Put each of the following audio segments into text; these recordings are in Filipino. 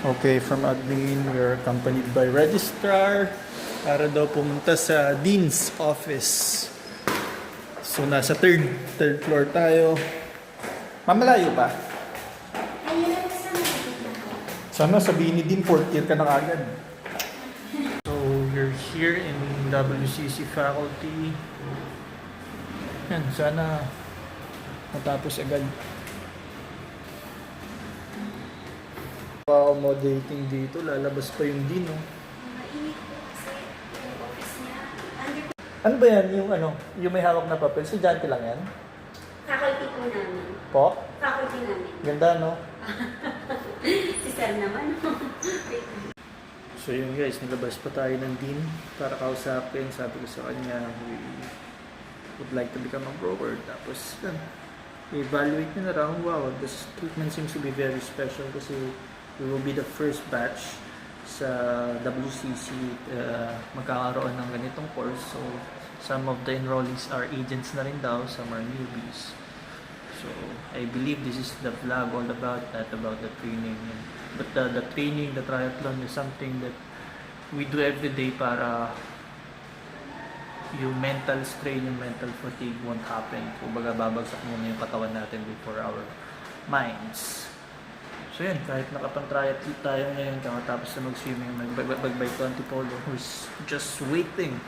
Okay, from admin, we're accompanied by registrar para daw pumunta sa dean's office. So, nasa third floor tayo. Mamalayo pa? Sana sabihin ni Dean, 4th year ka na agad. So, we're here in WCC faculty. Yan, sana matapos agad. Accommodating dito, lalabas pa yung Dean, no? Mainit po kasi yung office niya. Ano ba yan? Yung may hawak na papel? Estudyante lang yan? Faculty po namin. Po? Faculty namin. Ganda, no? Si Sir naman. So yun guys, nilabas pa tayo ng Dean para kausapin. Sabi ko sa kanya, we would like to become a broker. Tapos yun, evaluate niya na raw. Wow, this treatment seems to be very special kasi we will be the first batch sa WCC magkakaroon ng ganitong course. So some of the enrollees are agents na rin daw, some are newbies. So I believe this is the vlog all about that, about the training. But the training, the triathlon is something that we do every day para yung mental strain, yung mental fatigue won't happen. Kumbaga babagsak muna yung katawan natin before our minds. So yun, kahit nakapang-triathlete tayo ngayon, tapos na mag-swimming, mag-bike to Antipolo, who's just waiting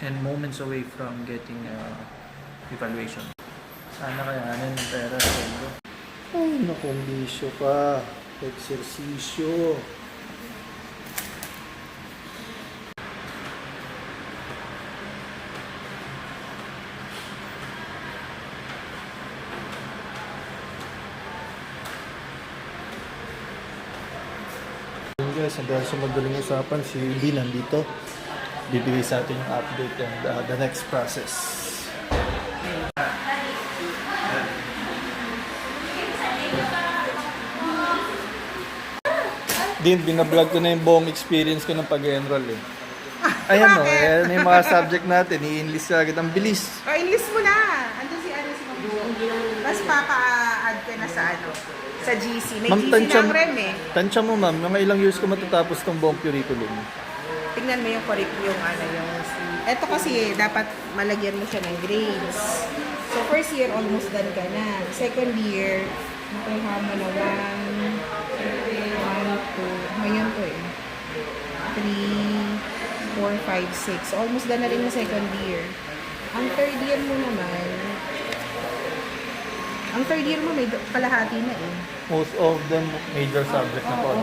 and moments away from getting evaluation. Sana kayanin ng pera sa mundo. Ay, nakumbisyo ka. Eksersisyo. Guys, dahil sa madaling usapan, si Lee nandito. Bibigay sa atin yung update and the next process. Din, binablog ko na yung buong experience ko ng pag-enroll eh. Ayan o, ayan yung mga subject natin. I-enlist ka agad. Ang bilis. O, enlist mo na. Andun si Ma'am. Tapos papa-add ko na sa sa GC. May Ma'am, GC ng REM eh. Tansya mo ma'am, mga ilang years ko matatapos tong buong curriculum. Tingnan mo yung curriculum, Ito kasi dapat malagyan mo siya ng grades. So, first year, almost done ka na. Second year, nakuha mo na 1, 2, ngayon to eh. 3, 4, 5, 6. Almost done na rin yung second year. Ang third year mo naman, may kalahati na eh. Most of them major subject na po.